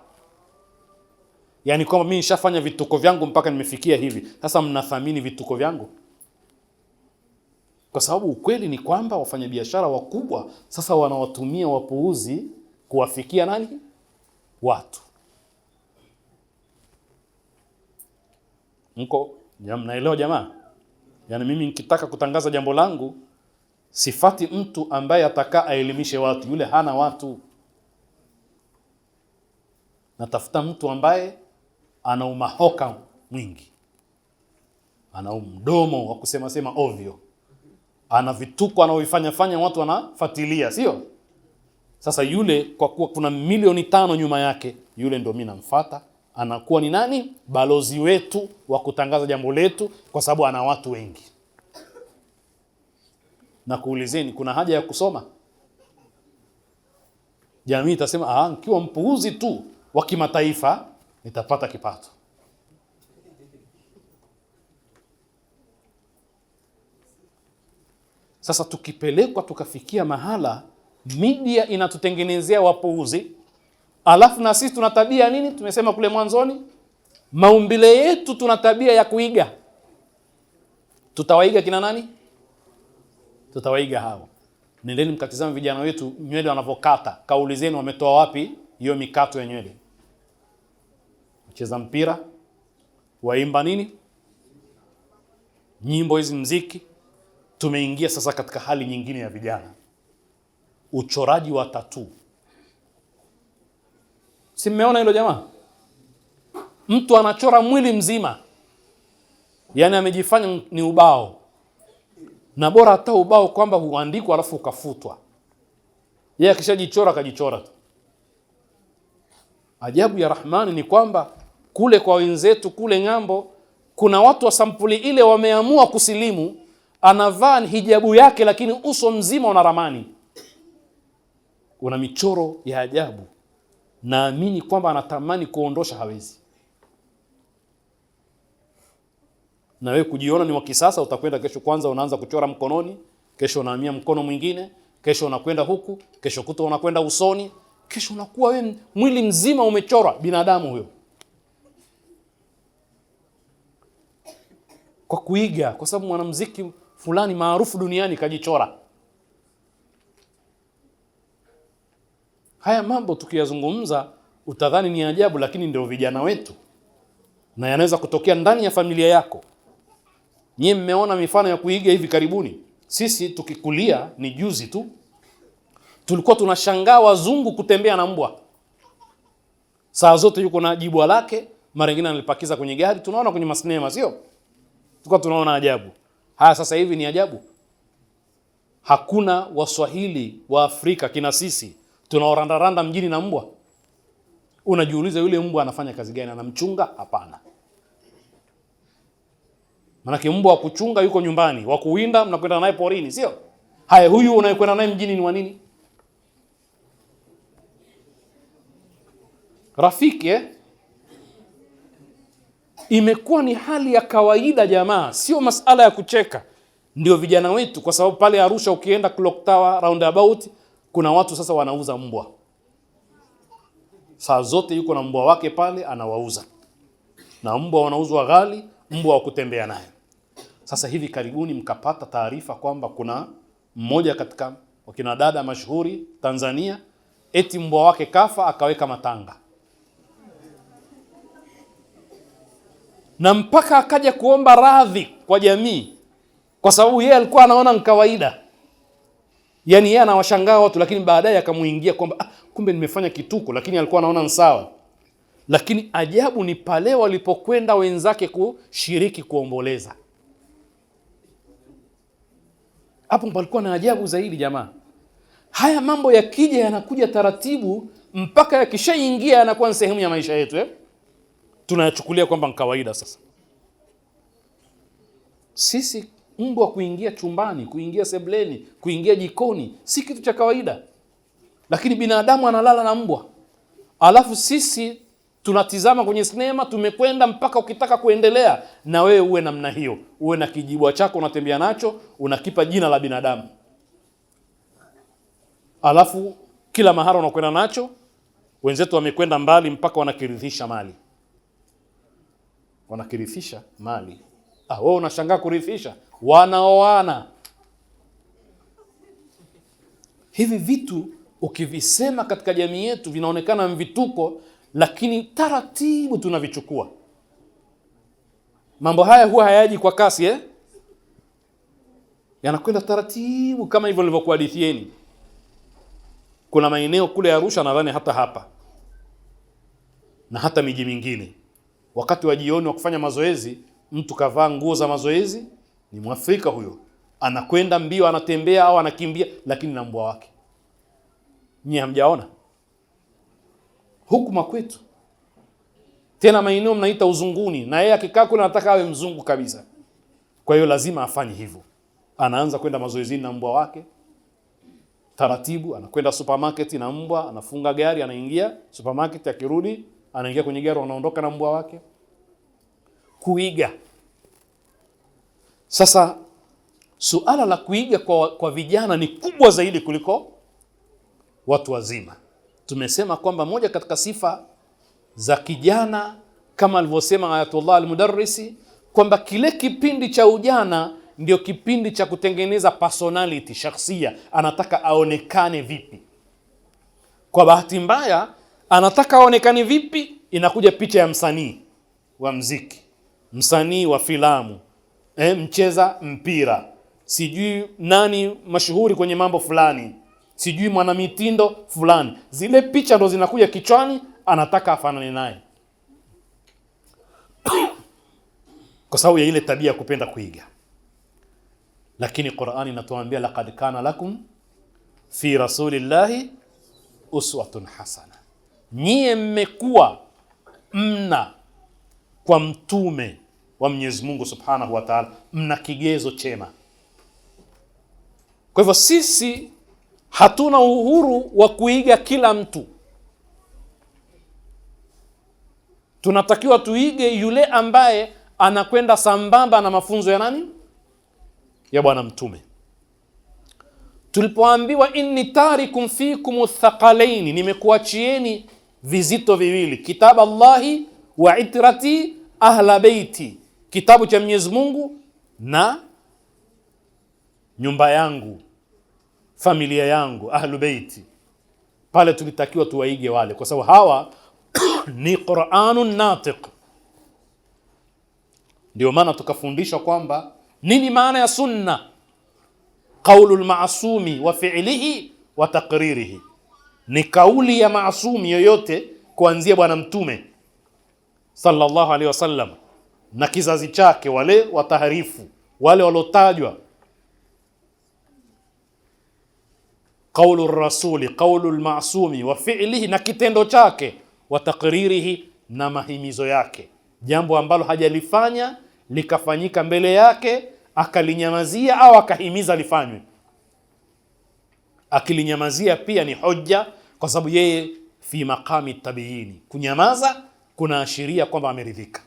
Yaani kwamba mimi nishafanya vituko vyangu mpaka nimefikia hivi, sasa mnathamini vituko vyangu. Kwa sababu ukweli ni kwamba wafanyabiashara wakubwa sasa wanawatumia wapuuzi kuwafikia nani? Watu. Mnaelewa jamaa? Yaani mimi nikitaka kutangaza jambo langu, sifati mtu ambaye atakaa aelimishe watu, yule hana watu. Natafuta mtu ambaye ana umahoka mwingi, ana mdomo wa kusema sema ovyo, ana vituko anaoifanya watu wanafuatilia, sio? Sasa yule, kwa kuwa kuna milioni 5 nyuma yake, yule ndio mimi namfuata, anakuwa ni nani? Balozi wetu wa kutangaza jambo letu, kwa sababu ana watu wengi. Na kuulizeni, kuna haja ya kusoma? Jamii itasema nikiwa mpuuzi tu wa kimataifa nitapata kipato. Sasa tukipelekwa tukafikia mahala media inatutengenezea wapuuzi, alafu na sisi tuna tabia nini? Tumesema kule mwanzoni, maumbile yetu tuna tabia ya kuiga. Tutawaiga kina nani? Tutawaiga hao. Nendeni mkatizame vijana wetu nywele wanavokata. Kaulizeni wametoa wapi hiyo mikato ya nywele? Wacheza mpira, waimba nini? Nyimbo hizi, mziki. Tumeingia sasa katika hali nyingine ya vijana, uchoraji wa tattoo. Si mmeona hilo jamaa? Mtu anachora mwili mzima, yaani amejifanya ni ubao, na bora hata ubao kwamba huandikwa alafu ukafutwa. Yeye akishajichora kajichora tu. Ajabu ya Rahmani ni kwamba kule kwa wenzetu kule ng'ambo, kuna watu wa sampuli ile wameamua kusilimu, anavaa hijabu yake lakini uso mzima una ramani, una michoro ya ajabu. Naamini kwamba anatamani kuondosha, hawezi. Na wewe kujiona ni wa kisasa, utakwenda kesho kwanza unaanza kuchora mkononi, kesho unahamia mkono mwingine, kesho unakwenda huku, kesho kuto unakwenda usoni, kesho unakuwa wewe mwili mzima umechora binadamu huyo. Kwa kuiga, kwa sababu mwanamuziki fulani maarufu duniani kajichora. Haya mambo tukiyazungumza utadhani ni ajabu, lakini ndio vijana wetu, na yanaweza kutokea ndani ya familia yako. Nyie mmeona mifano ya kuiga hivi karibuni. Sisi tukikulia ni juzi tu, tulikuwa tunashangaa wazungu kutembea na mbwa. Saa zote yuko na jibwa lake, mara nyingine analipakiza kwenye gari, tunaona kwenye masinema, sio? Tulikuwa tunaona ajabu. Haya sasa hivi ni ajabu. Hakuna Waswahili wa Afrika kina sisi tunaorandaranda mjini na mbwa. Unajiuliza yule mbwa anafanya kazi gani? Anamchunga? Hapana. Maana mbwa wa kuchunga yuko nyumbani, wa kuwinda mnakwenda naye porini, sio? Haya, huyu unayekwenda naye mjini ni wa nini? Rafiki Imekuwa ni hali ya kawaida jamaa, sio masala ya kucheka. Ndio vijana wetu, kwa sababu pale Arusha ukienda Clock Tower roundabout kuna watu sasa wanauza mbwa. Saa zote yuko na mbwa wake pale anawauza. Na mbwa wanauzwa ghali, mbwa wa kutembea naye. Sasa hivi karibuni mkapata taarifa kwamba kuna mmoja katika wakina dada mashuhuri Tanzania eti mbwa wake kafa akaweka matanga. Na mpaka akaja kuomba radhi kwa jamii kwa sababu yeye alikuwa anaona ni kawaida. Yaani yeye anawashangaa watu, lakini baadaye akamuingia kwamba kumbe nimefanya kituko, lakini alikuwa anaona ni sawa. Lakini ajabu ni pale walipokwenda wenzake kushiriki kuomboleza. Hapo palikuwa na ajabu zaidi jamaa. Haya mambo yakija yanakuja taratibu mpaka yakishaingia yanakuwa ni sehemu ya maisha yetu tunayachukulia kwamba ni kawaida sasa. Sisi mbwa kuingia chumbani, kuingia sebleni, kuingia jikoni si kitu cha kawaida. Lakini binadamu analala na mbwa. Alafu sisi tunatizama kwenye sinema, tumekwenda mpaka ukitaka kuendelea na wewe uwe namna hiyo. Uwe na kijibwa chako unatembea nacho, unakipa jina la binadamu. Alafu kila mahara unakwenda nacho, wenzetu wamekwenda mbali mpaka wanakirithisha mali. Wanakirithisha mali. Wewe unashangaa kurithisha, wanaoana. Hivi vitu ukivisema katika jamii yetu vinaonekana mvituko, lakini taratibu tunavichukua. Mambo haya huwa hayaji kwa kasi yanakwenda taratibu kama hivyo nilivyokuhadithieni. Kuna maeneo kule Arusha, nadhani hata hapa na hata miji mingine, wakati wa jioni wa kufanya mazoezi, mtu kavaa nguo za mazoezi, ni Mwafrika huyo, anakwenda mbio, anatembea au anakimbia, lakini na mbwa wake. Nyinyi hamjaona? Huku makwetu tena maeneo mnaita uzunguni, na yeye akikaa kule anataka awe mzungu kabisa. Kwa hiyo lazima afanye hivyo. Anaanza kwenda mazoezini na mbwa wake. Taratibu anakwenda supermarket na mbwa, anafunga gari, anaingia supermarket, akirudi anaingia kwenye gari, anaondoka na mbwa wake. Kuiga. Sasa suala la kuiga kwa vijana ni kubwa zaidi kuliko watu wazima. Tumesema kwamba moja katika sifa za kijana, kama alivyosema Ayatullah al-Mudarrisi, kwamba kile kipindi cha ujana ndio kipindi cha kutengeneza personality, shakhsia. Anataka aonekane vipi. Kwa bahati mbaya, anataka aonekane vipi, inakuja picha ya msanii wa mziki, msanii wa filamu, mcheza mpira, sijui nani mashuhuri kwenye mambo fulani, sijui mwanamitindo fulani. Zile picha ndo zinakuja kichwani, anataka afanane naye. Kwa sababu ya ile tabia kupenda kuiga. Lakini Qur'ani inatuambia laqad kana lakum fi rasulillahi uswatun hasana. Nyie mmekuwa mna kwa mtume wa Mwenyezi Mungu Subhanahu wa Ta'ala, mna kigezo chema. Kwa hivyo sisi hatuna uhuru wa kuiga kila mtu. Tunatakiwa tuige yule ambaye anakwenda sambamba na mafunzo ya nani? Ya bwana mtume. Tulipoambiwa inni tarikum fikum thaqalaini, nimekuachieni vizito viwili, kitab Allahi wa itrati ahla baiti, kitabu cha Mwenyezi Mungu na nyumba yangu, familia yangu, ahlu baiti. Pale tulitakiwa tuwaige wale, kwa sababu hawa ni Qur'anun natiq. Ndio maana tukafundishwa kwamba nini maana ya sunna? Qaulul ma'sumi wa fi'lihi wa taqririhi. Ni kauli ya maasumi yoyote kuanzia bwana mtume sallallahu alaihi wasallam na kizazi chake, wale wataharifu, wale walotajwa. Qaulur rasuli, qaulul ma'sumi wa fi'lihi, na kitendo chake, wa taqririhi, na mahimizo yake. Jambo ambalo hajalifanya likafanyika mbele yake akalinyamazia au akahimiza lifanywe. Akilinyamazia pia ni hoja, kwa sababu yeye fi maqami tabiini, kunyamaza kunaashiria kwamba ameridhika.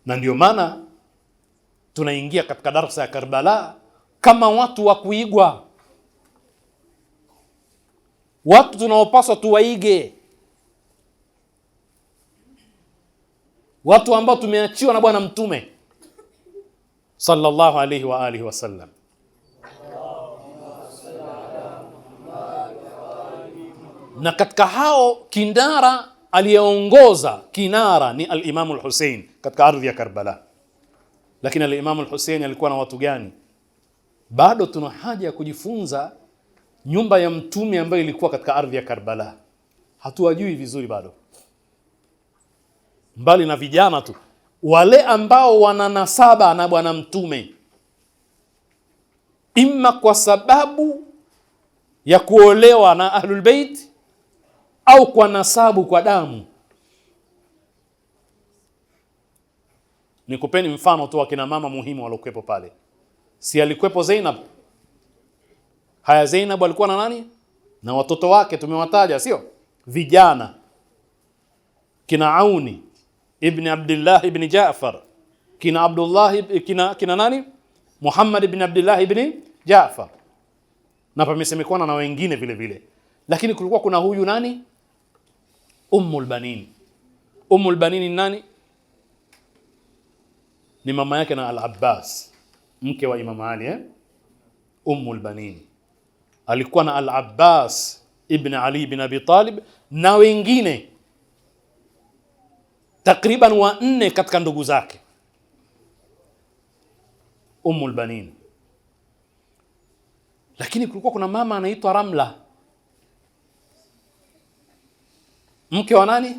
Na ndio maana tunaingia katika darasa ya Karbala kama watu wa kuigwa, watu tunaopaswa tuwaige, watu ambao tumeachiwa na Bwana Mtume sallallahu alayhi wa alihi wasallam. Na katika hao kinara aliyeongoza kinara ni al-Imam al-Hussein katika ardhi ya Karbala. Lakini al-Imam al-Hussein alikuwa na watu gani? Bado tuna haja ya kujifunza nyumba ya Mtume ambayo ilikuwa katika ardhi ya Karbala. Hatuwajui vizuri bado, mbali na vijana tu wale ambao wana nasaba na Bwana Mtume, imma kwa sababu ya kuolewa na Ahlul Bait au kwa nasabu, kwa damu. Nikupeni mfano tu wa kina mama muhimu waliokuwepo pale. Si alikuwepo Zainab? Haya, Zainab alikuwa na nani? Na watoto wake tumewataja, sio? Vijana kina Auni ibn Abdullah ibn Jaafar, kina Abdullah kina nani? Muhammad ibn Abdullah ibn Jaafar, na pamesemekana na wengine vile vile. Lakini kulikuwa kuna huyu nani? Ummul Banin. Ummul Banin nani? Ni mama yake na Al-Abbas, mke wa Imam Ali. Ummul Banin alikuwa na Al-Abbas ibn Ali ibn Abi Talib na wengine takriban 4 katika ndugu zake. Ummul Banin. Lakini kulikuwa kuna mama anaitwa Ramla, mke wa nani?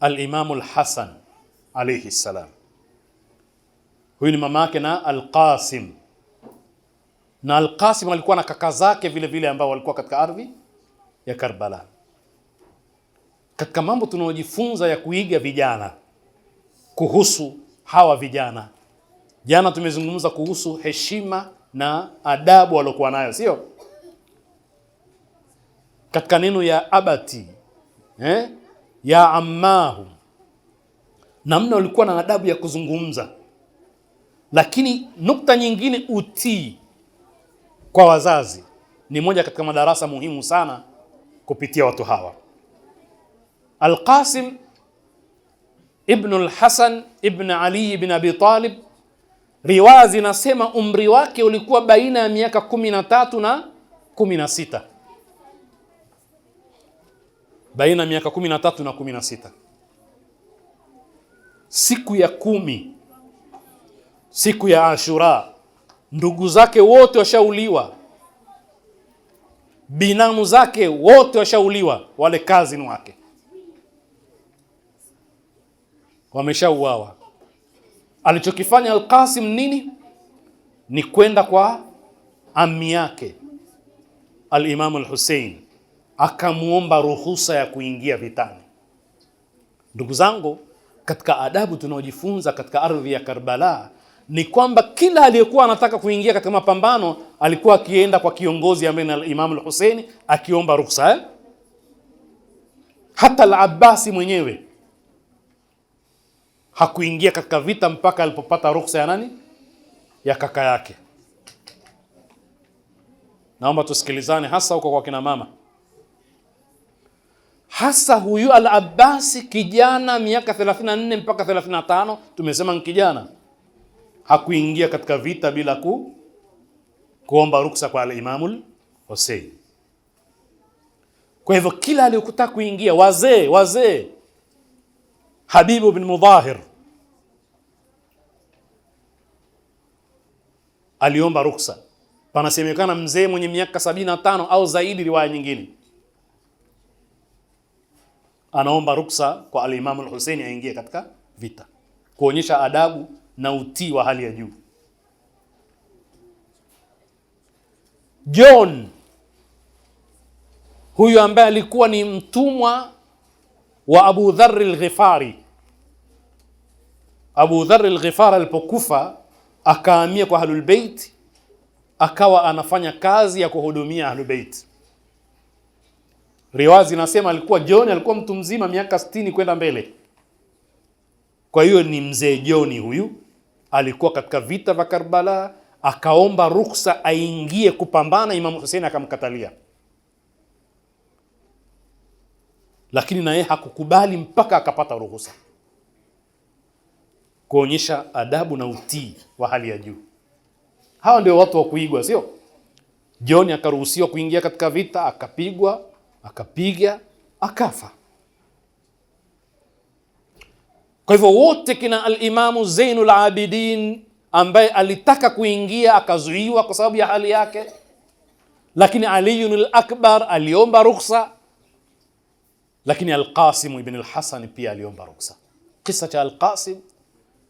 Al-Imam al-Hasan alayhi salam. Huyu ni mama yake na Al-Qasim, na Al-Qasim alikuwa na kaka zake vile vile ambao walikuwa katika ardhi ya Karbala. Katika mambo tunaojifunza ya kuiga vijana kuhusu hawa vijana, jana tumezungumza kuhusu heshima na adabu waliokuwa nayo, sio? Katika neno ya abati, ya ammahu, namna walikuwa na adabu ya kuzungumza. Lakini nukta nyingine, utii kwa wazazi, ni moja katika madarasa muhimu sana kupitia watu hawa. Al-Qasim ibn al-Hasan ibn Ali ibn Abi Talib, riwaya zinasema umri wake ulikuwa baina ya miaka 13 na 16. Baina ya miaka 13 na 16. Siku ya 10, siku ya Ashura, ndugu zake wote washauliwa, binamu zake wote washauliwa, wale kazini wake wameshauawa. Alichokifanya Al-Qasim nini? Ni kwenda kwa ammi yake Al-Imam Al-Hussein, akamuomba ruhusa ya kuingia vitani. Ndugu zangu, katika adabu tunaojifunza katika ardhi ya Karbala ni kwamba kila aliyekuwa anataka kuingia katika mapambano alikuwa akienda kwa kiongozi ambaye ni Al-Imam Al-Hussein akiomba ruhusa. Hata Al-Abbasi mwenyewe hakuingia katika vita mpaka alipopata ruhusa ya nani? Ya kaka yake. Naomba tusikilizane, hasa huko kwa kina mama. Hasa huyu Al-Abbasi, kijana miaka 34 mpaka 35, tumesema ni kijana, hakuingia katika vita bila kuomba ruhusa kwa Al-Imam Hussein. Kwa hivyo kila aliyokutaka kuingia, wazee Habibu bin Mudahir aliomba ruhusa. Panasemekana mzee mwenye miaka 75 au zaidi, riwaya nyingine, anaomba ruhusa kwa Al-Imam Al-Hussein aingie katika vita, kuonyesha adabu na utii wa hali ya juu. John, huyu ambaye alikuwa ni mtumwa wa Abu Dharr al-Ghifari. Abu Dharr al-Ghifari alipokufa akahamia kwa Ahlul Bait, akawa anafanya kazi ya kuhudumia Ahlul Bait. Riwaya zinasema alikuwa John, alikuwa mtu mzima miaka 60 kwenda mbele. Kwa hiyo ni mzee John huyu, alikuwa katika vita vya Karbala, akaomba ruhusa aingie kupambana. Imam Hussein akamkatalia, lakini na yeye hakukubali mpaka akapata ruhusa, kuonyesha adabu na utii wa hali ya juu. Hawa ndio watu wa kuigwa, sio? John akaruhusiwa kuingia katika vita, akapigwa, akapiga, akafa. Kwa hivyo wote kina al-Imamu Zainul Abidin ambaye alitaka kuingia akazuiwa kwa sababu ya hali yake, lakini Ali al-Akbar aliomba ruhusa, lakini Al-Qasim ibn al-Hasan pia aliomba ruhusa. Kisa cha Al-Qasim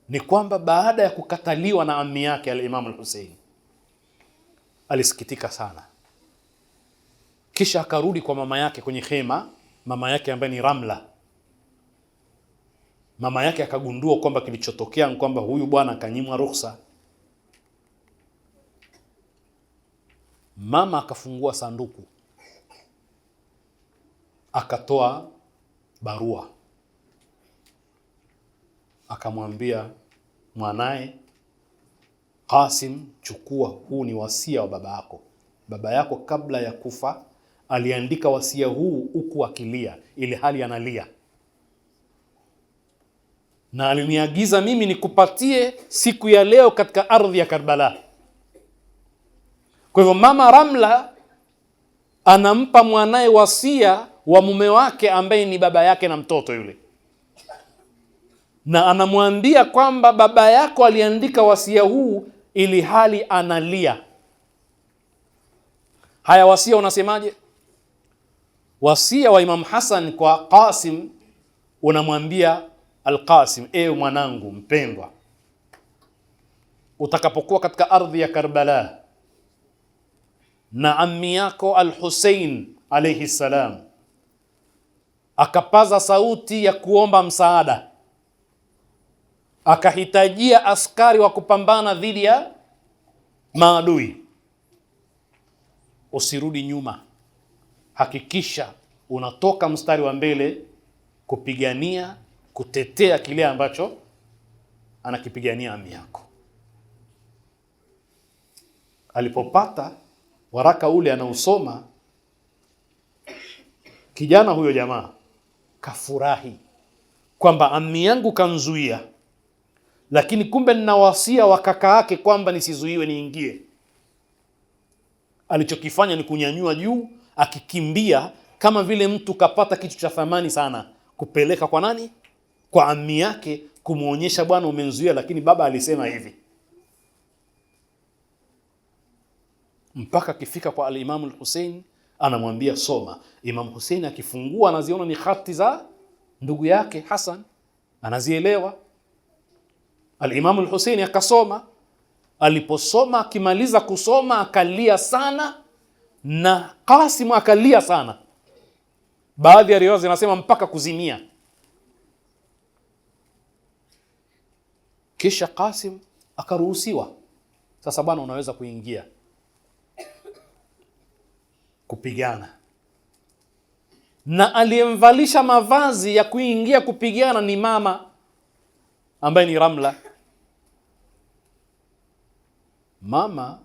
ni kwamba baada ya kukataliwa na ammi yake al-Imam al-Hussein, alisikitika sana. Kisha akarudi kwa mama yake kwenye khema, mama yake ambaye ni Ramla. Mama yake akagundua kwamba kilichotokea ni kwamba huyu bwana akanyimwa ruhusa. Mama akafungua sanduku, akatoa barua, akamwambia mwanae Qasim, chukua, huu ni wasia wa baba yako. Baba yako kabla ya kufa aliandika wasia huu huku akilia, ili hali analia, na aliniagiza mimi nikupatie siku ya leo katika ardhi ya Karbala. Kwa hivyo mama Ramla anampa mwanae wasia wa mume wake ambaye ni baba yake na mtoto yule, na anamwambia kwamba baba yako aliandika wasia huu ili hali analia. Haya, wasia unasemaje? Wasia wa Imam Hassan kwa Qasim unamwambia Al-Qasim, ewe mwanangu mpendwa, utakapokuwa katika ardhi ya Karbala na ammi yako Al-Hussein alayhi salam akapaza sauti ya kuomba msaada, akahitajia askari wa kupambana dhidi ya maadui, usirudi nyuma. Hakikisha unatoka mstari wa mbele kupigania, kutetea kile ambacho anakipigania ammi yako. Alipopata waraka ule anausoma, kijana huyo jamaa kafurahi kwamba ammi yangu kanzuia, lakini kumbe nina wasia wa kaka yake kwamba nisizuiwe niingie. Alichokifanya ni kunyanyua juu, akikimbia kama vile mtu kapata kitu cha thamani sana, kupeleka kwa nani? Kwa ammi yake, kumuonyesha bwana umenzuia, lakini baba alisema hivi. Mpaka akifika kwa al-Imam al-Hussein anamwambia soma. Imam Hussein akifungua anaziona ni khati za ndugu yake Hassan, anazielewa. Al-Imam al-Hussein akasoma. Aliposoma, akimaliza kusoma akalia sana, na Qasim akalia sana. Baadhi ya riwaya zinasema mpaka kuzimia. Kisha Qasim akaruhusiwa, sasa bwana unaweza kuingia kupigana. Na aliyemvalisha mavazi ya kuingia kupigana ni mama ambaye ni Ramla. Mama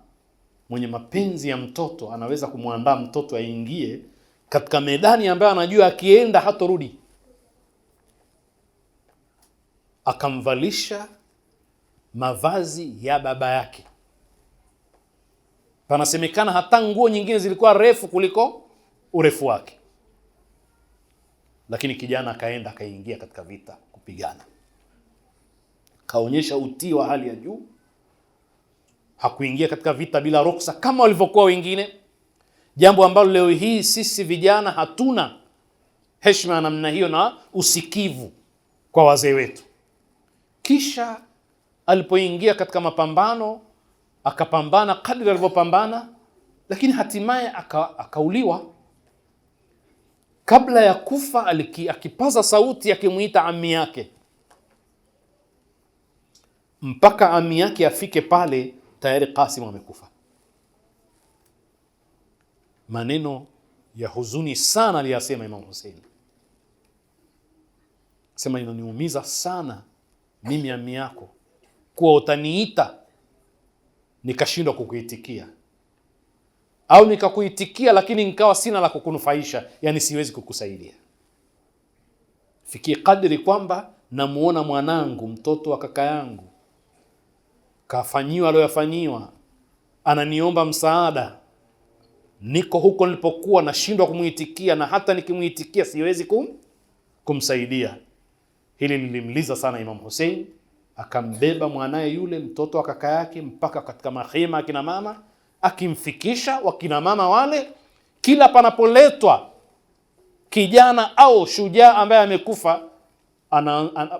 mwenye mapenzi ya mtoto anaweza kumwandaa mtoto aingie katika medani ambayo anajua akienda hatorudi. Akamvalisha mavazi ya baba yake. Panasemekana hata nguo nyingine zilikuwa refu kuliko urefu wake. Lakini kijana akaenda akaingia katika vita kupigana. Kaonyesha utii wa hali ya juu. Hakuingia katika vita bila ruksa kama walivyokuwa wengine. Jambo ambalo leo hii sisi vijana hatuna heshima namna hiyo na usikivu kwa wazee wetu. Kisha alipoingia katika mapambano, akapambana kadri alivyopambana, lakini hatimaye akauliwa. kabla ya kufa akipaza sauti akimuita ammi yake, mpaka ammi yake afike pale, tayari Qasim amekufa. Maneno ya huzuni sana aliyasema Imam Hussein. Sema, inaniumiza sana mimi ammi yako kuwa utaniita nikashindwa kukuitikia, au nikakuitikia lakini nikawa sina la kukunufaisha, yani siwezi kukusaidia. Fikie kadri kwamba namuona mwanangu, mtoto wa kaka yangu, kafanyiwa aliyofanyiwa, ananiomba msaada, niko huko nilipokuwa nashindwa kumuitikia, na hata nikimuitikia siwezi kumsaidia. Hili lilimliza sana Imam Hussein, akambeba mwanaye yule mtoto wa kaka yake mpaka katika mahema akina mama, akimfikisha. Wakina mama wale, kila panapoletwa kijana au shujaa ambaye amekufa,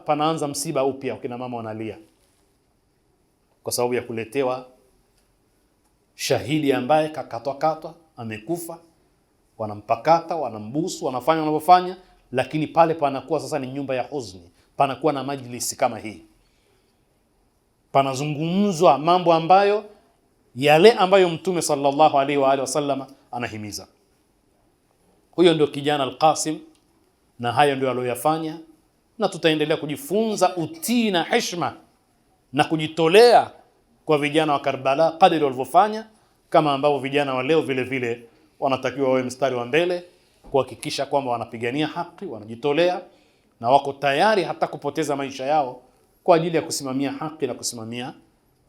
panaanza msiba upya. Wakina mama wanalia kwa sababu ya kuletewa shahidi ambaye kakatwa amekufa. Wanampakata, wanambusu, wanafanya wanavyofanya, lakini pale panakuwa sasa ni nyumba ya huzuni. Panakuwa na majlisi kama hii, panazungumzwa mambo ambayo yale ambayo Mtume sallallahu alaihi wa alihi wasallam anahimiza. Huyo ndio kijana Al-Qasim, na hayo ndio aliyoyafanya, na tutaendelea kujifunza utii na heshima na kujitolea kwa vijana wa Karbala kadri walivyofanya, kama ambao vijana wa leo vile vile wanatakiwa wawe mstari wa mbele kuhakikisha kwamba wanapigania haki, wanajitolea na wako tayari hata kupoteza maisha yao kwa ajili ya kusimamia haki na kusimamia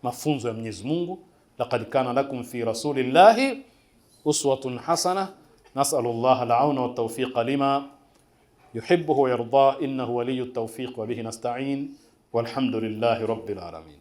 mafunzo ya Mwenyezi Mungu. Laqad kana lakum fi rasulillahi uswatun hasana. Nas'alullaha al-auna wa at-tawfiqa lima yuhibbu wa yarda, innahu waliyyu at-tawfiq wa bihi nasta'in, walhamdulillahi rabbil alamin.